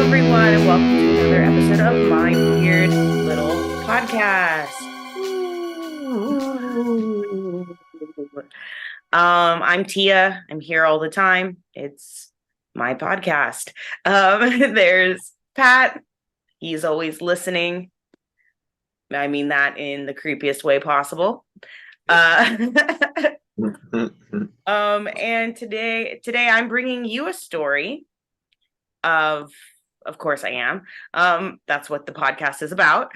everyone, and welcome to another episode of my weird little podcast. I'm Tia. I'm here all the time. It's my podcast. There's Pat. He's always listening. I mean that in the creepiest way possible. And today I'm bringing you a story of course I am. That's what the podcast is about.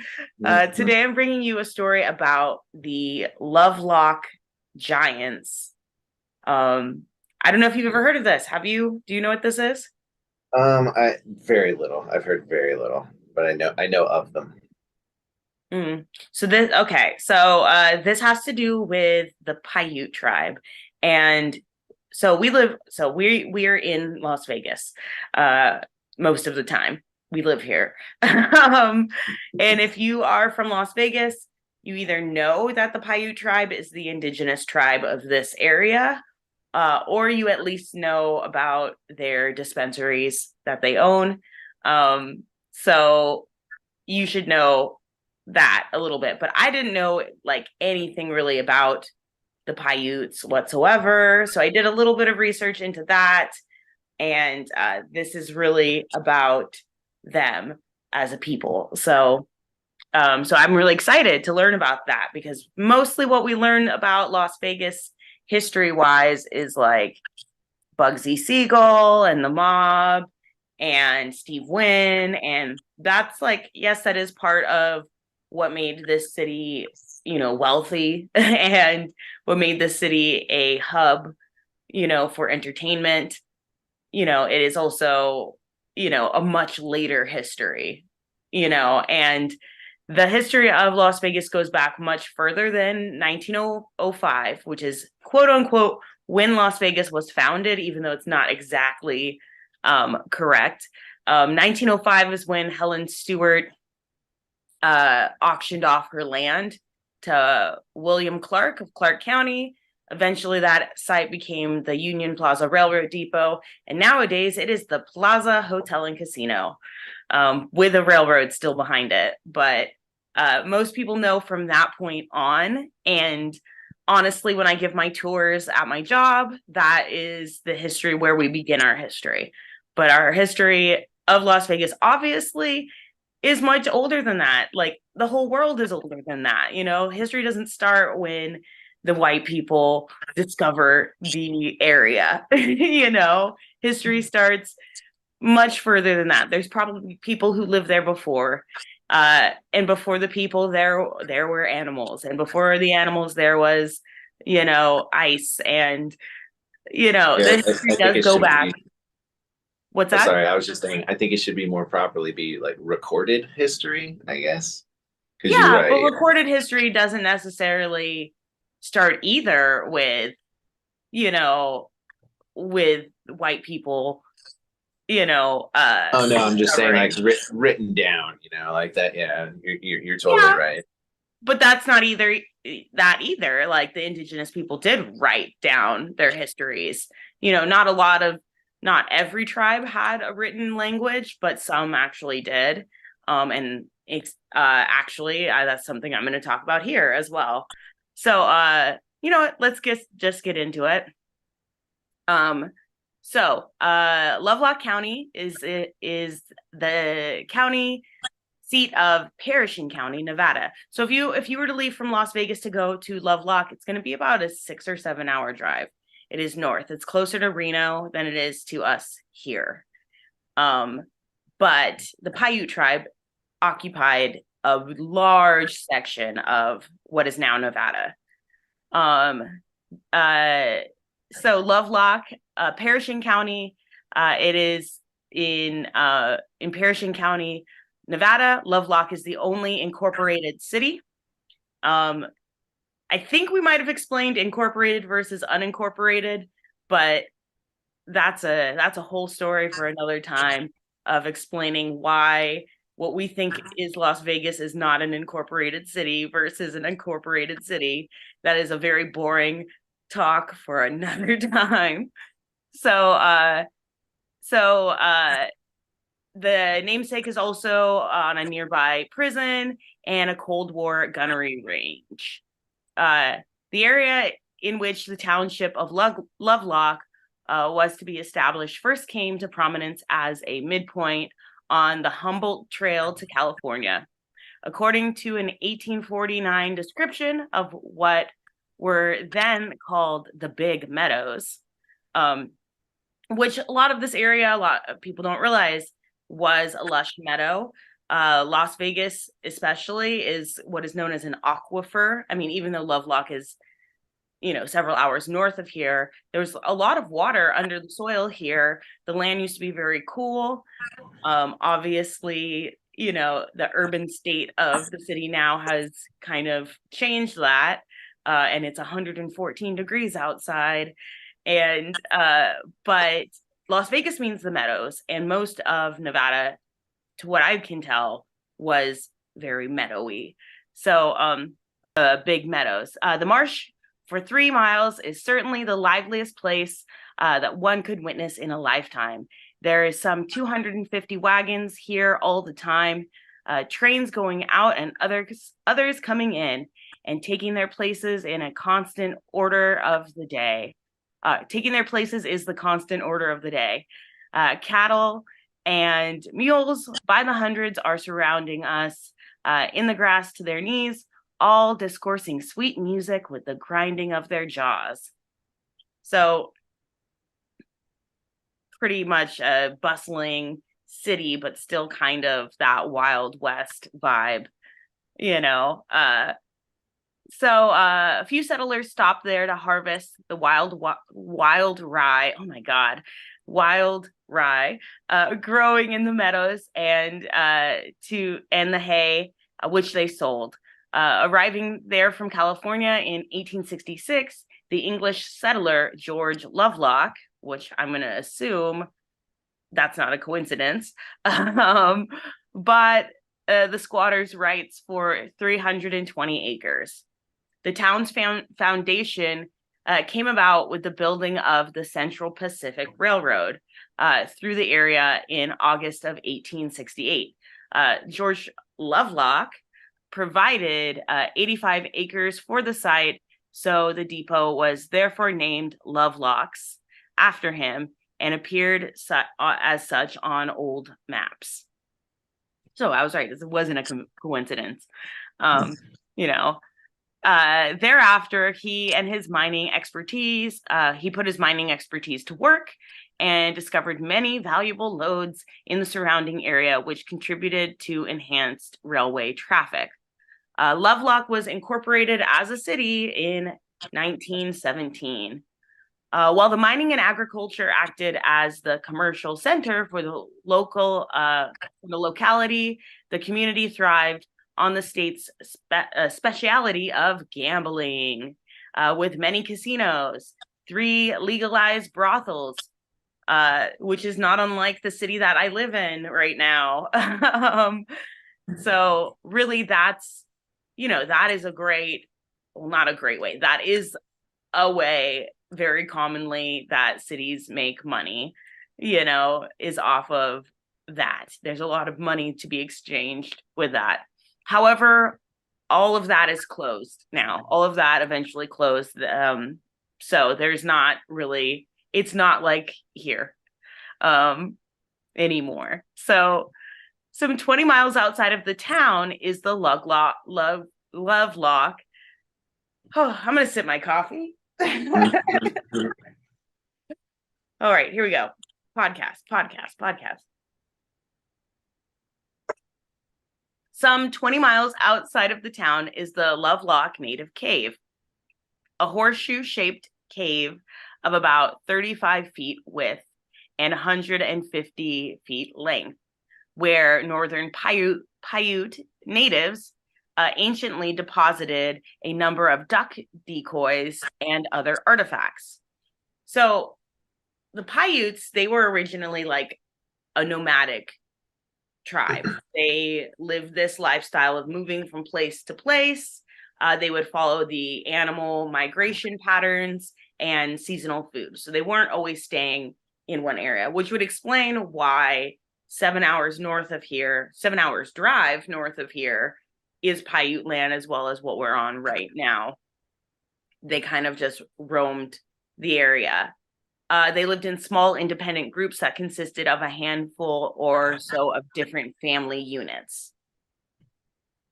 Today I'm bringing you a story about the Lovelock Giants. I don't know if you've ever heard of this. Have you? Do you know what this is? I very little. I've heard very little, but I know of them. So this this has to do with the Paiute tribe. And so we're in Las Vegas. Most of the time we live here. And if you are from Las Vegas, you either know that the Paiute tribe is the indigenous tribe of this area, or you at least know about their dispensaries that they own. So you should know that a little bit, but I didn't know like anything really about the Paiutes whatsoever. So I did a little bit of research into that. And this is really about them as a people. So I'm really excited to learn about that, because mostly what we learn about Las Vegas history-wise is like Bugsy Siegel and the mob and Steve Wynn. And that's like, yes, that is part of what made this city, wealthy and what made this city a hub, for entertainment. It is also, a much later history, and the history of Las Vegas goes back much further than 1905, which is quote unquote when Las Vegas was founded, even though it's not exactly correct. 1905 is when Helen Stewart auctioned off her land to William Clark of Clark County. Eventually, that site became the Union Plaza Railroad Depot, and nowadays it is the Plaza Hotel and Casino, with a railroad still behind it. But most people know from that point on, and honestly, when I give my tours at my job, that is the history where we begin our history. But our history of Las Vegas, obviously, is much older than that. Like, the whole world is older than that. History doesn't start when the white people discover the area. History starts much further than that. There's probably people who lived there before, and before the people there were animals, and before the animals there was ice, and the history does go back. What's that? Sorry, I was just saying. I think it should be more properly be like recorded history, I guess. Because you're Yeah, but right. recorded history doesn't necessarily start either with with white people. Oh no, I'm just saying like written down. Like that. Yeah, you're totally right. But that's not either that either. Like, the indigenous people did write down their histories. Not every tribe had a written language, but some actually did. And actually, that's something I'm going to talk about here as well. So, you know what? Let's just get into it. Lovelock County is the county seat of Pershing County, Nevada. So if you were to leave from Las Vegas to go to Lovelock, it's going to be about a 6 or 7 hour drive. It is north. It's closer to Reno than it is to us here. But the Paiute tribe occupied a large section of what is now Nevada. So Lovelock, Pershing County, it is in Pershing County, Nevada. Lovelock is the only incorporated city. I think we might have explained incorporated versus unincorporated, but that's a whole story for another time of explaining why what we think is Las Vegas is not an incorporated city versus an incorporated city. That is a very boring talk for another time. So The namesake is also on a nearby prison and a Cold War gunnery range. The area in which the township of Lovelock was to be established first came to prominence as a midpoint on the Humboldt Trail to California. According to an 1849 description of what were then called the Big Meadows, which a lot of this area, a lot of people don't realize, was a lush meadow. Las Vegas, especially, is what is known as an aquifer. I mean, even though Lovelock is, several hours north of here, there's a lot of water under the soil here. The land used to be very cool. Obviously, the urban state of the city now has kind of changed that. And it's 114 degrees outside. And but Las Vegas means the meadows, and most of Nevada, to what I can tell, was very meadowy. So big meadows. The marsh for 3 miles is certainly the liveliest place that one could witness in a lifetime. There is some 250 wagons here all the time, trains going out and others coming in and taking their places in a constant order of the day. Taking their places is the constant order of the day. Cattle and mules by the hundreds are surrounding us in the grass to their knees, all discoursing sweet music with the grinding of their jaws. So pretty much a bustling city, but still kind of that Wild West vibe, So a few settlers stopped there to harvest the wild rye. Oh my God, wild rye growing in the meadows and the hay, which they sold. Arriving there from California in 1866, the English settler George Lovelock, which I'm going to assume that's not a coincidence, bought the squatters' rights for 320 acres. The town's foundation came about with the building of the Central Pacific Railroad through the area in August of 1868. George Lovelock provided 85 acres for the site, so the depot was therefore named Lovelock's after him and appeared as such on old maps. So I was right. This wasn't a coincidence. Thereafter, he put his mining expertise to work and discovered many valuable lodes in the surrounding area, which contributed to enhanced railway traffic. Lovelock was incorporated as a city in 1917. While the mining and agriculture acted as the commercial center for the locality, the community thrived on the state's speciality of gambling, with many casinos, 3 legalized brothels, which is not unlike the city that I live in right now. So really that's, that is not a great way. That is a way very commonly that cities make money, is off of that. There's a lot of money to be exchanged with that. However, all of that is closed now. All of that eventually closed. So there's not really, it's not like here anymore. So some 20 miles outside of the town is the Lovelock. Oh, I'm going to sip my coffee. All right, here we go. Podcast. Some 20 miles outside of the town is the Lovelock Native Cave, a horseshoe-shaped cave of about 35 feet width and 150 feet length, where northern Paiute natives anciently deposited a number of duck decoys and other artifacts. So the Paiutes, they were originally like a nomadic tribe. They lived this lifestyle of moving from place to place. They would follow the animal migration patterns and seasonal food. So they weren't always staying in one area, which would explain why 7 hours drive north of here is Paiute land, as well as what we're on right now. They kind of just roamed the area. They lived in small independent groups that consisted of a handful or so of different family units.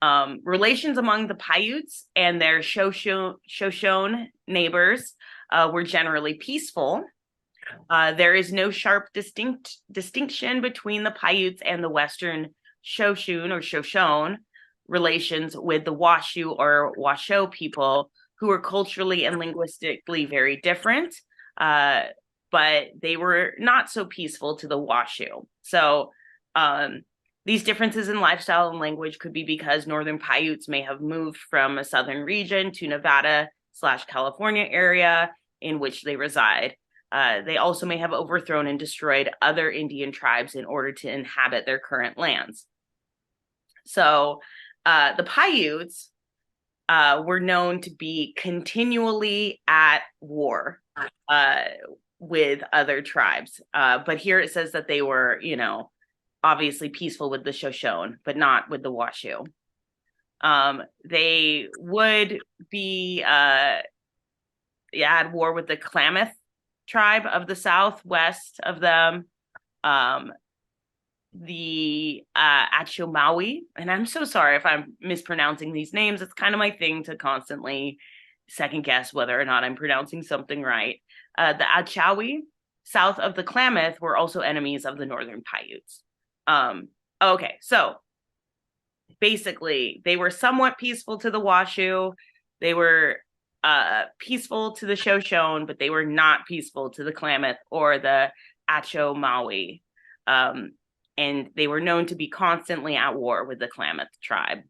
Relations among the Paiutes and their Shoshone neighbors were generally peaceful. There is no sharp distinction between the Paiutes and the Western Shoshone relations with the Washoe or Washoe people, who are culturally and linguistically very different, but they were not so peaceful to the Washoe. So these differences in lifestyle and language could be because Northern Paiutes may have moved from a southern region to Nevada/California area in which they reside. They also may have overthrown and destroyed other Indian tribes in order to inhabit their current lands. So the Paiutes were known to be continually at war with other tribes. But here it says that they were, obviously peaceful with the Shoshone, but not with the Washoe. They would be at war with the Klamath tribe of the southwest of them, the Achomawi, and I'm so sorry if I'm mispronouncing these names. It's kind of my thing to constantly second guess whether or not I'm pronouncing something right. The Achawi, south of the Klamath, were also enemies of the Northern Paiutes. Okay, so basically they were somewhat peaceful to the Washoe. They were peaceful to the Shoshone, but they were not peaceful to the Klamath or the Achomawi. And they were known to be constantly at war with the Klamath tribe.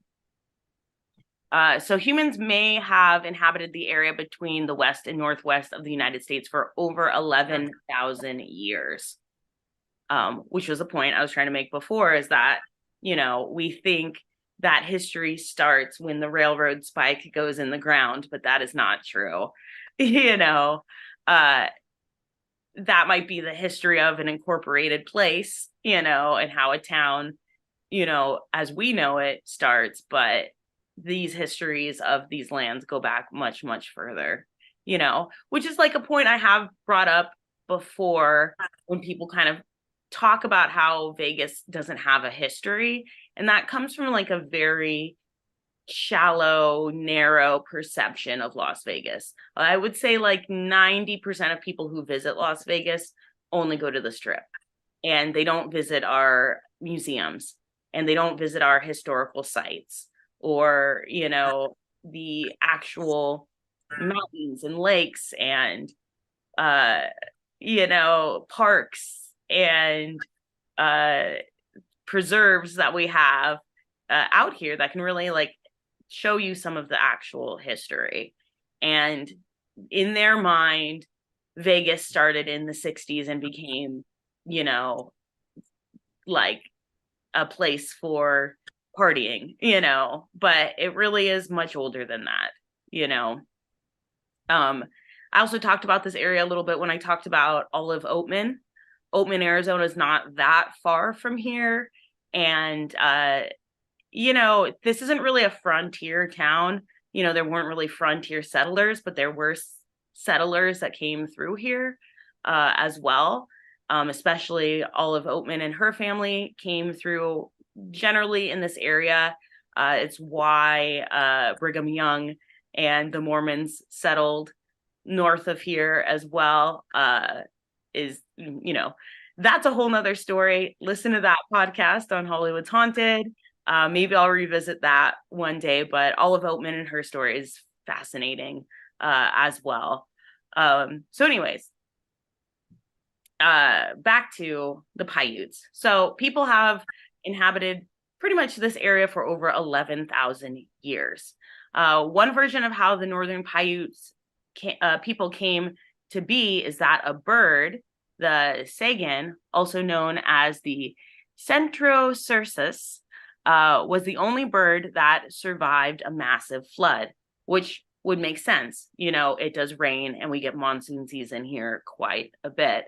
So humans may have inhabited the area between the west and northwest of the United States for over 11,000 years, which was a point I was trying to make before, is that, we think that history starts when the railroad spike goes in the ground, but that is not true. That might be the history of an incorporated place, and how a town, as we know it, starts. But these histories of these lands go back much, much further, which is like a point I have brought up before when people kind of talk about how Vegas doesn't have a history. And that comes from like a very shallow, narrow perception of Las Vegas. I would say like 90% of people who visit Las Vegas only go to the Strip, and they don't visit our museums, and they don't visit our historical sites, or, the actual mountains and lakes and, parks and preserves that we have out here that can really like show you some of the actual history. And in their mind, Vegas started in the 60s and became, like a place for partying, but it really is much older than that. I also talked about this area a little bit when I talked about Olive Oatman. Oatman, Arizona is not that far from here. And, this isn't really a frontier town. There weren't really frontier settlers, but there were settlers that came through here as well. Especially Olive Oatman and her family came through generally in this area. It's why Brigham Young and the Mormons settled north of here as well. That's a whole nother story. Listen to that podcast on Hollywood's Haunted. Maybe I'll revisit that one day, but Olive Oatman and her story is fascinating as well. So anyways, back to the Paiutes. So people have inhabited pretty much this area for over 11,000 years. One version of how the Northern Paiutes people came to be is that a bird, the sagan, also known as the Centrocercus, was the only bird that survived a massive flood, which would make sense. It does rain and we get monsoon season here quite a bit.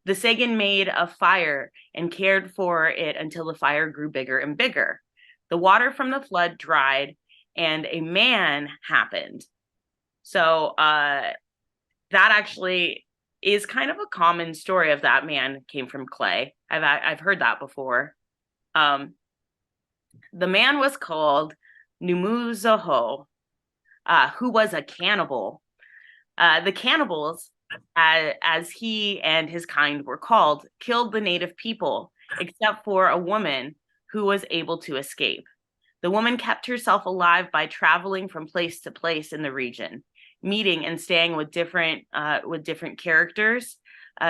The Sagan made a fire and cared for it until the fire grew bigger and bigger. The water from the flood dried, and a man happened. So that actually is kind of a common story of that man came from clay. I've heard that before. The man was called Numuzoho, who was a cannibal. The cannibals, as he and his kind were called, killed the native people, except for a woman who was able to escape. The woman kept herself alive by traveling from place to place in the region, meeting and staying with different characters.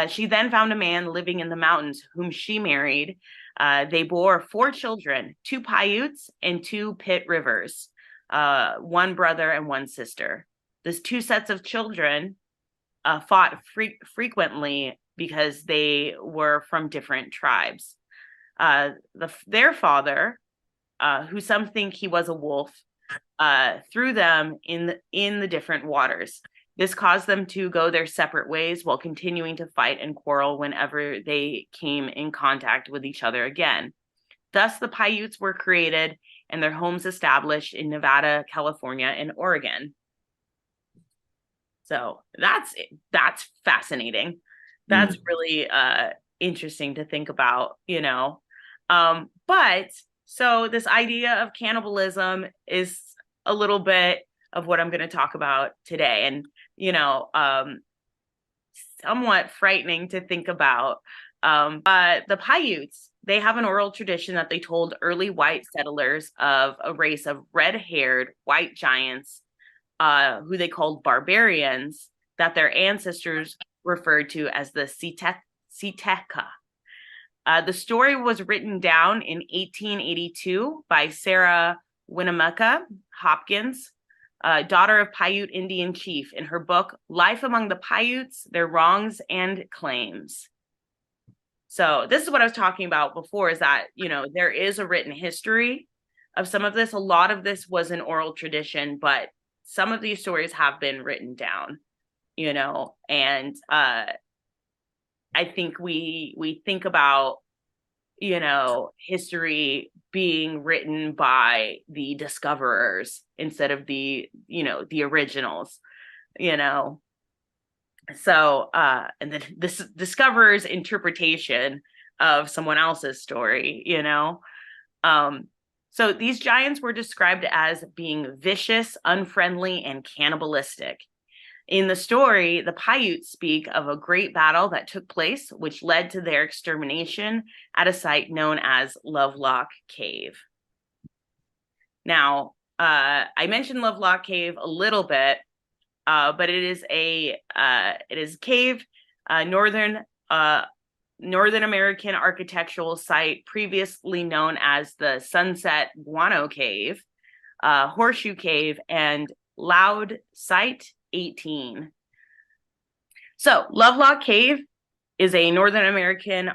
She then found a man living in the mountains whom she married. They bore 4 children, 2 Paiutes and 2 Pit Rivers, 1 brother and 1 sister. These 2 sets of children fought frequently because they were from different tribes. Their father, who some think he was a wolf, threw them in the different waters. This caused them to go their separate ways while continuing to fight and quarrel whenever they came in contact with each other again. Thus, the Paiutes were created and their homes established in Nevada, California, and Oregon. So that's fascinating. That's really interesting to think about, But so this idea of cannibalism is a little bit of what I'm going to talk about today. And, somewhat frightening to think about. But the Paiutes, they have an oral tradition that they told early white settlers of a race of red-haired white giants, who they called barbarians, that their ancestors referred to as the Siteka. The story was written down in 1882 by Sarah Winnemucca Hopkins, daughter of Paiute Indian chief, in her book, Life Among the Paiutes, Their Wrongs and Claims. So this is what I was talking about before, is that, there is a written history of some of this. A lot of this was an oral tradition, but some of these stories have been written down, and I think we think about, history being written by the discoverers instead of the originals, So, and then this discoverer's interpretation of someone else's story, So these giants were described as being vicious, unfriendly, and cannibalistic. In the story, the Paiutes speak of a great battle that took place, which led to their extermination at a site known as Lovelock Cave. Now, I mentioned Lovelock Cave a little bit, but it is a cave, northern American architectural site previously known as the Sunset Guano Cave, Horseshoe Cave, and Loud Site 18. So Lovelock Cave is a Northern American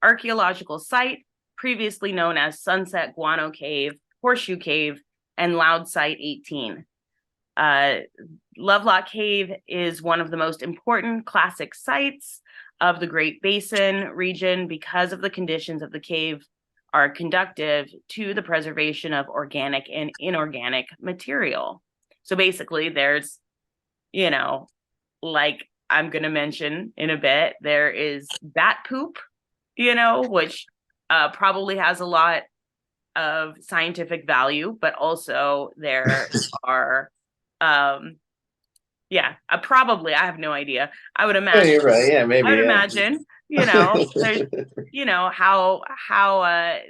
archaeological site previously known as Sunset Guano Cave, Horseshoe Cave, and Loud Site 18. Lovelock Cave is one of the most important classic sites of the Great Basin region because of the conditions of the cave are conducive to the preservation of organic and inorganic material. So basically there's, like I'm going to mention in a bit, there is bat poop, which probably has a lot of scientific value, but also there are, probably, I have no idea. I would imagine. Oh, you're right. Yeah, maybe. I would imagine, there's, how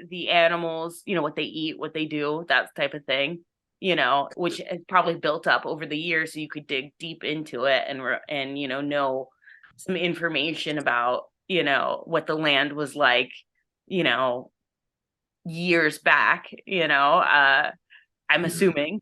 the animals, what they eat, what they do, that type of thing, which has probably built up over the years, so you could dig deep into it and know some information about, what the land was like, years back, I'm assuming.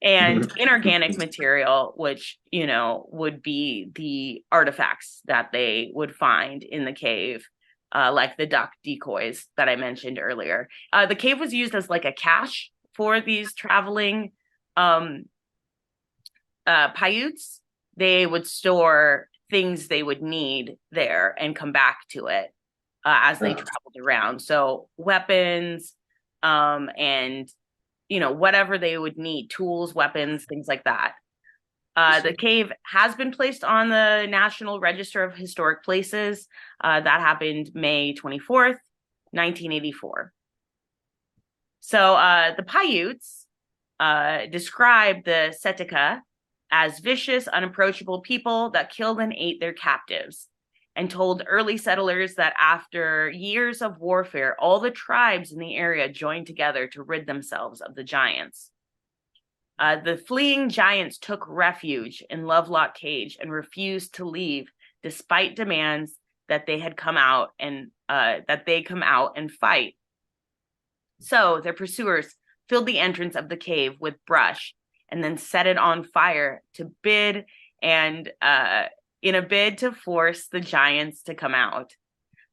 And inorganic material, which, would be the artifacts that they would find in the cave, like the duck decoys that I mentioned earlier. The cave was used as like a cache for these traveling Paiutes. They would store things they would need there and come back to it as they traveled around. So weapons, and whatever they would need, tools, weapons, things like that. The cave has been placed on the National Register of Historic Places. That happened May 24th, 1984. So the Paiutes described the Setika as vicious, unapproachable people that killed and ate their captives, and told early settlers that after years of warfare, all the tribes in the area joined together to rid themselves of the giants. The fleeing giants took refuge in Lovelock Cage and refused to leave, despite demands that they come out and fight. So their pursuers filled the entrance of the cave with brush and then set it on fire in a bid to force the giants to come out.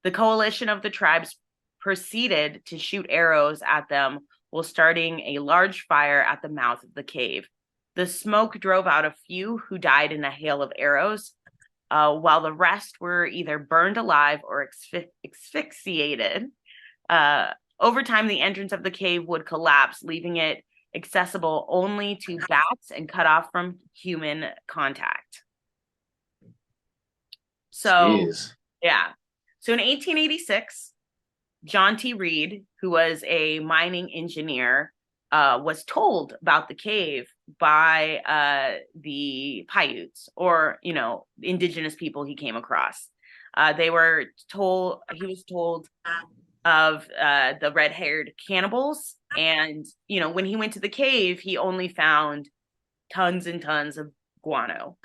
The coalition of the tribes proceeded to shoot arrows at them while starting a large fire at the mouth of the cave. The smoke drove out a few who died in a hail of arrows, while the rest were either burned alive or asphyxiated. Over time, the entrance of the cave would collapse, leaving it accessible only to bats and cut off from human contact. So, Jeez. yeah. So in 1886, John T. Reed, who was a mining engineer, was told about the cave by the Paiutes, or, indigenous people he came across. He was told of the red-haired cannibals. And, when he went to the cave, he only found tons and tons of guano,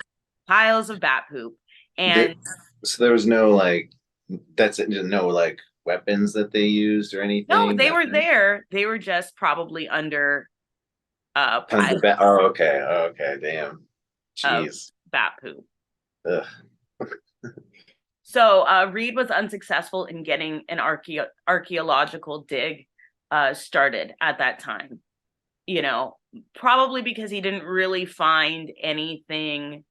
piles of bat poop. And so there was no weapons that they used or anything? No, they were there. They were just probably under tons of bat. Oh, okay. Damn. Jeez. Bat poop. Ugh. So Reed was unsuccessful in getting an archaeological dig started at that time. Probably because he didn't really find anything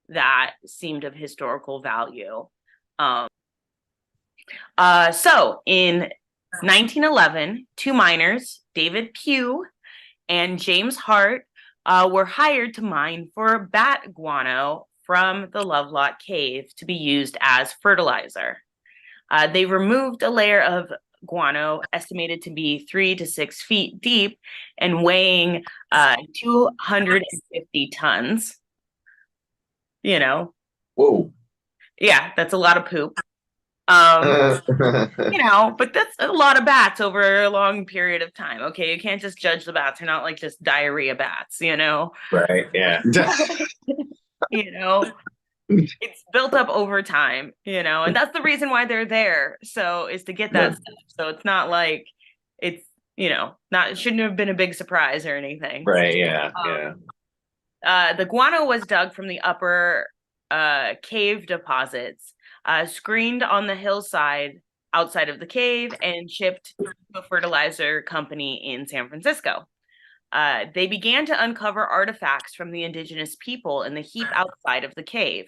that seemed of historical value. So in 1911, two miners, David Pugh and James Hart, were hired to mine for bat guano from the Lovelock Cave to be used as fertilizer. They removed a layer of guano estimated to be 3 to 6 feet deep and weighing 250 tons. Whoa. Yeah, that's a lot of poop. But that's a lot of bats over a long period of time. Okay, you can't just judge the bats. They're not like just diarrhea bats, Right, yeah. It's built up over time, and that's the reason why they're there. So is to get that stuff. So it's not like it's, it shouldn't have been a big surprise or anything. Right, yeah. The guano was dug from the upper cave deposits, screened on the hillside outside of the cave, and shipped to a fertilizer company in San Francisco. They began to uncover artifacts from the indigenous people in the heap outside of the cave.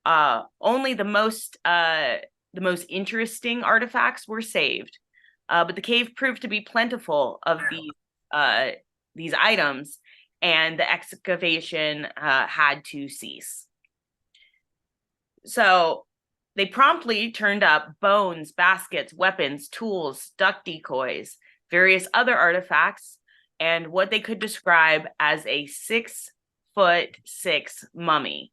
Only the most interesting artifacts were saved, but the cave proved to be plentiful of these items, and the excavation had to cease. So they promptly turned up bones, baskets, weapons, tools, duck decoys, various other artifacts, and what they could describe as a 6'6" mummy.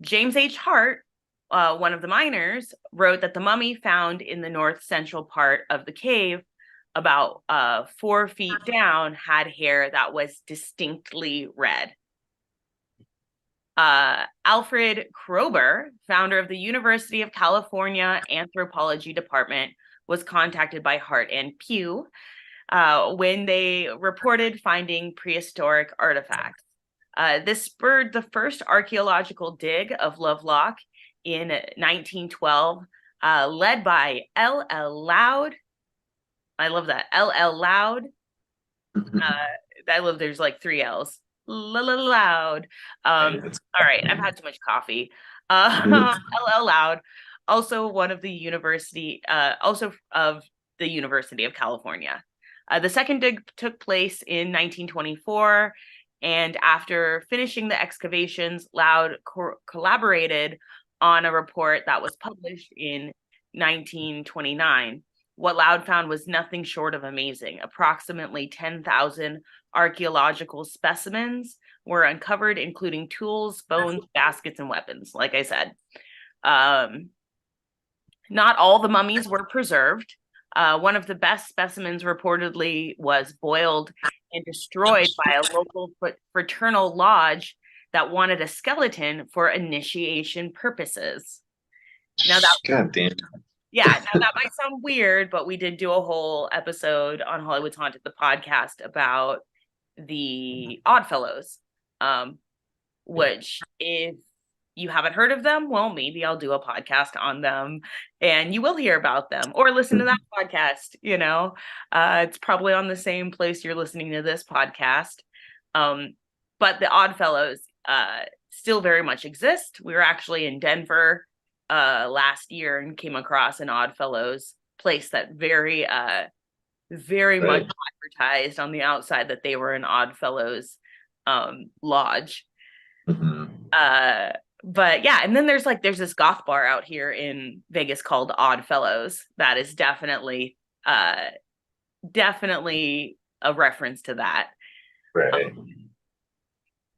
James H. Hart, one of the miners, wrote that the mummy found in the north central part of the cave, about 4 feet down, had hair that was distinctly red. Alfred Kroeber, founder of the University of California Anthropology Department, was contacted by Hart and Pugh when they reported finding prehistoric artifacts. This spurred the first archaeological dig of Lovelock in 1912, led by L.L. Loud. I love that. L.L. Loud. There's like 3 L's. Loud. All right, I've had too much coffee. Loud. Also one of the university, also of the University of California. The second dig took place in 1924, and after finishing the excavations, Loud collaborated on a report that was published in 1929. What Loud found was nothing short of amazing. Approximately 10,000 archaeological specimens were uncovered, including tools, bones, baskets, and weapons. Like I said, not all the mummies were preserved. One of the best specimens reportedly was boiled and destroyed by a local fraternal lodge that wanted a skeleton for initiation purposes. Now that, God damn. yeah, now that might sound weird, but we did do a whole episode on Hollywood's Haunted, the podcast, about the Oddfellows, which if you haven't heard of them, well, maybe I'll do a podcast on them and you will hear about them, or listen to that podcast. It's probably on the same place you're listening to this podcast. But the Oddfellows still very much exist. We were actually in Denver last year and came across an Oddfellows place that very much advertised on the outside that they were an Oddfellows lodge. But yeah, and then there's this goth bar out here in Vegas called Oddfellows that is definitely a reference to that. Right.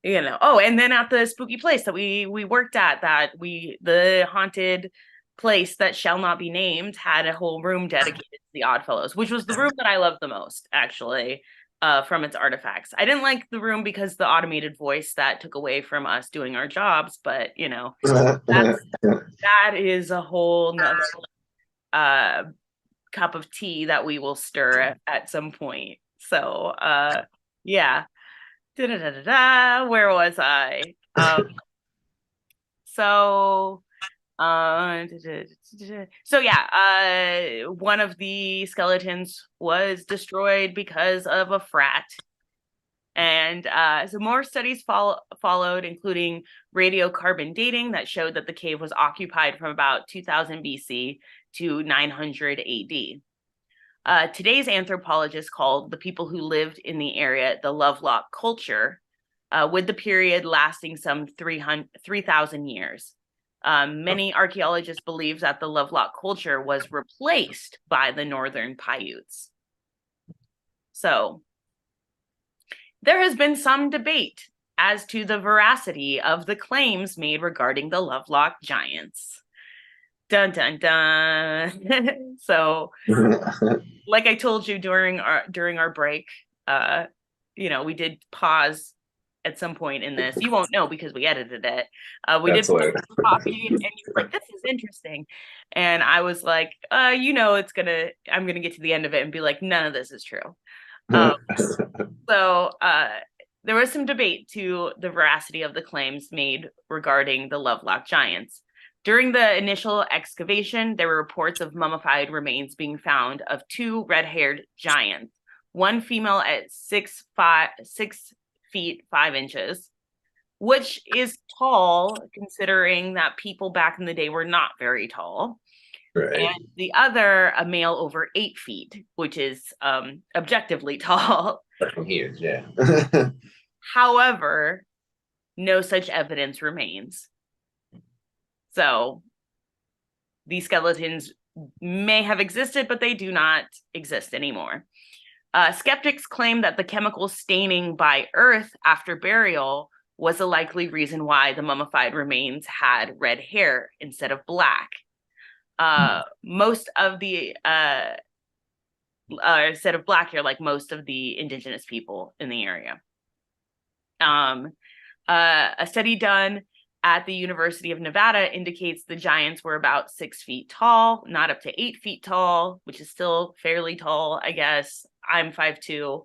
And then at the spooky place that we worked at, the haunted place that shall not be named had a whole room dedicated to the Oddfellows, which was the room that I loved the most, actually, from its artifacts. I didn't like the room because the automated voice that took away from us doing our jobs, but that is a whole nother cup of tea that we will stir at some point. So yeah. Where was I? So yeah, one of the skeletons was destroyed because of a frat. And so more studies followed, including radiocarbon dating that showed that the cave was occupied from about 2000 BC to 900 AD. Today's anthropologists called the people who lived in the area the Lovelock culture, with the period lasting some 3,000 years. Many archaeologists believe that the Lovelock culture was replaced by the Northern Paiutes. So there has been some debate as to the veracity of the claims made regarding the Lovelock Giants. Dun, dun, dun. So, like I told you during our break, we did pause at some point in this. You won't know because we edited it. We did coffee, and you're like, "This is interesting," and I was like, I'm gonna get to the end of it and be like, "None of this is true." So there was some debate to the veracity of the claims made regarding the Lovelock Giants. During the initial excavation, there were reports of mummified remains being found of two red-haired giants, one female at 6 feet 5 inches, which is tall considering that people back in the day were not very tall. Right. And the other, a male over 8 feet, which is objectively tall. Huge, yeah. However, no such evidence remains. So these skeletons may have existed, but they do not exist anymore. Skeptics claim that the chemical staining by earth after burial was a likely reason why the mummified remains had red hair instead of black. Most of the instead of black hair, like most of the indigenous people in the area. A study done at the University of Nevada indicates the giants were about 6 feet tall, not up to 8 feet tall, which is still fairly tall, I guess. I'm 5'2".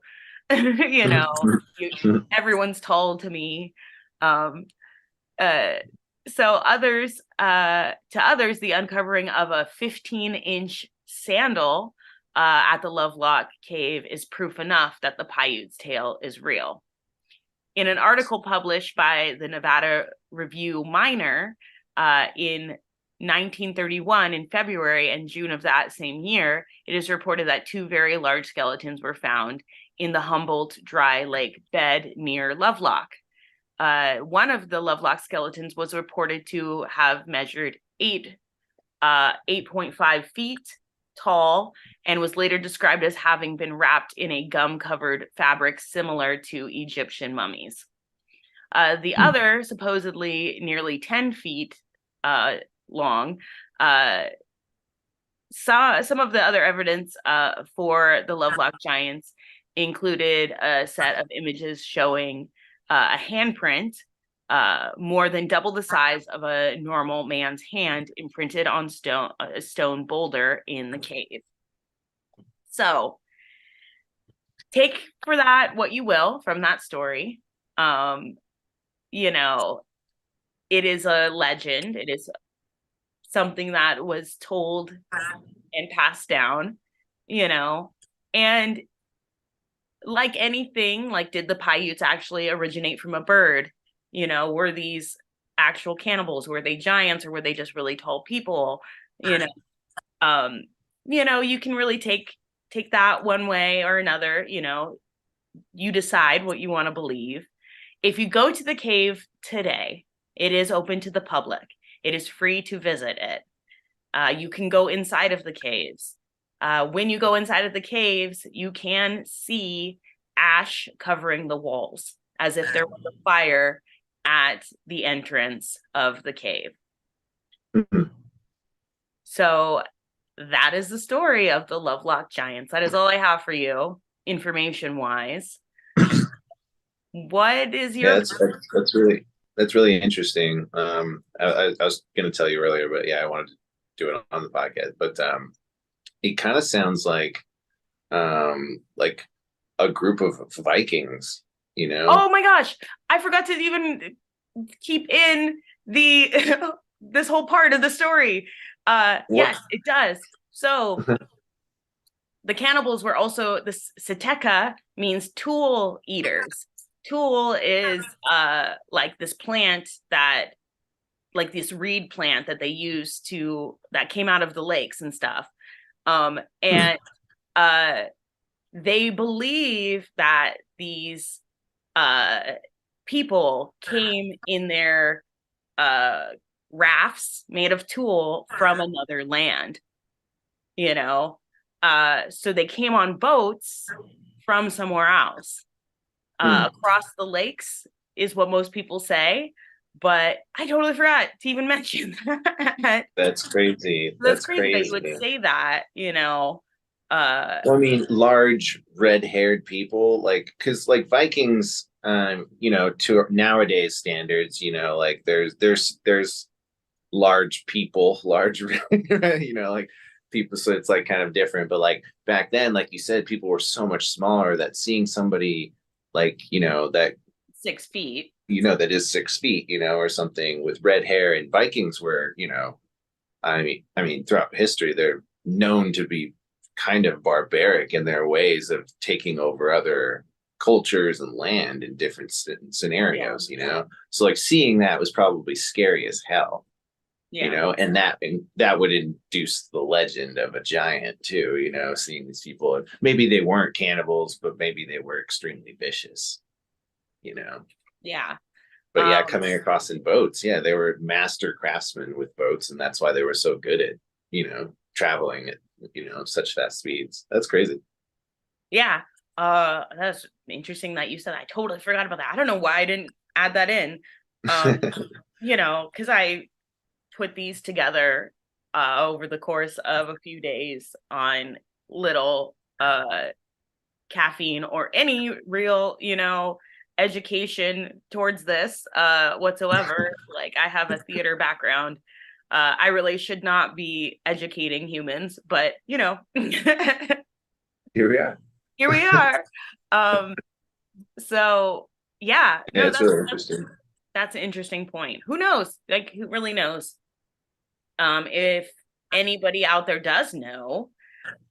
Everyone's tall to me. So to others, the uncovering of a 15-inch sandal at the Lovelock cave is proof enough that the Paiute's tale is real. in an article published by the Nevada Review Minor in 1931, in February and June of that same year, it is reported that 2 very large skeletons were found in the Humboldt Dry Lake bed near Lovelock. One of the Lovelock skeletons was reported to have measured 8.5 feet tall, and was later described as having been wrapped in a gum-covered fabric similar to Egyptian mummies. The other, supposedly nearly 10 feet long, some of the other evidence for the Lovelock Giants included a set of images showing a handprint more than double the size of a normal man's hand imprinted on a stone boulder in the cave. So take for that what you will from that story. You know, it is a legend. It is something that was told and passed down, you know, and like anything, like, did the Paiutes actually originate from a bird? You know, were these actual cannibals? Were they giants, or were they just really tall people? You know, you can really take that one way or another. You know, you decide what you want to believe. If you go to the cave today, it is open to the public. It is free to visit it. You can go inside of the caves. When you go inside of the caves, you can see ash covering the walls, as if there was a fire at the entrance of the cave. So that is the story of the Lovelock Giants. That is all I have for you, information-wise. What is your... that's really interesting. I was going to tell you earlier, but yeah, I wanted to do it on the podcast. But it kind of sounds like a group of Vikings, you know? Oh my gosh, I forgot to even keep in the this whole part of the story. Yes, it does. So the cannibals were also, the Seteca means tool eaters. Tool is like this plant that, like this reed plant that they use that came out of the lakes and stuff. And they believe that these people came in their rafts made of tulle from another land, you know. So they came on boats from somewhere else. Across the lakes is what most people say, but I totally forgot to even mention that. That's crazy. That's crazy that you would say that, you know. Well, I mean, large red-haired people, like, because like Vikings, you know, to nowadays standards, you know, like there's large people, large, you know, like people, so it's like kind of different. But like back then, like you said, people were so much smaller that seeing somebody like, you know, that 6 feet, you know, that is 6 feet, you know, or something with red hair, and Vikings were, you know, I mean, throughout history, they're known to be kind of barbaric in their ways of taking over other cultures and land in different scenarios, you know? So like seeing that was probably scary as hell, you know, and that would induce the legend of a giant too, you know, seeing these people. Maybe they weren't cannibals, but maybe they were extremely vicious, you know? Yeah. But yeah, coming across in boats, yeah, they were master craftsmen with boats, and that's why they were so good at, you know, traveling at, you know, such fast speeds. That's crazy. Yeah. That's interesting that you said that. I totally forgot about that. I don't know why I didn't add that in. You know, because I put these together over the course of a few days on little caffeine or any real, you know, education towards this whatsoever. Like, I have a theater background. I really should not be educating humans, but you know, Here we are. Here we are. So yeah, no, it's really interesting. That's an interesting point. Who knows? Like, who really knows? If anybody out there does know,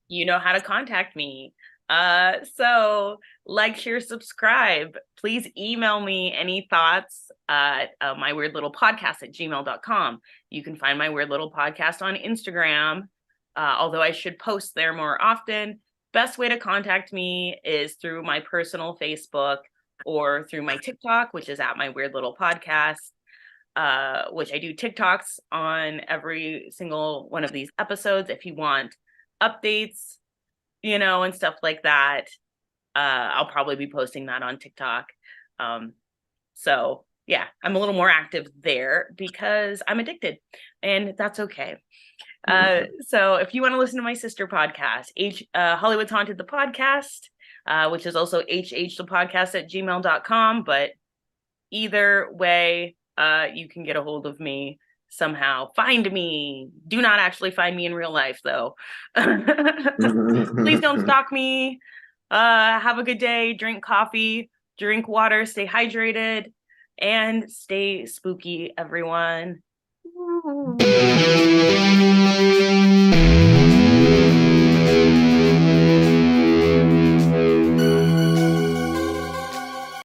you know how to contact me. So like, share, subscribe. Please email me any thoughts at myweirdlittlepodcast@gmail.com. You can find My Weird Little Podcast on Instagram, although I should post there more often. Best way to contact me is through my personal Facebook or through my TikTok, which is at My Weird Little Podcast, which I do TikToks on every single one of these episodes. If you want updates, and stuff like that, I'll probably be posting that on TikTok. So yeah, I'm a little more active there because I'm addicted, and that's okay. So if you want to listen to my sister podcast, Hollywood's Haunted the Podcast, which is also hhthepodcast@gmail.com, but either way, you can get a hold of me somehow. Find me. Do not actually find me in real life, though. Please don't stalk me. Have a good day. Drink coffee, drink water, stay hydrated, and stay spooky, everyone.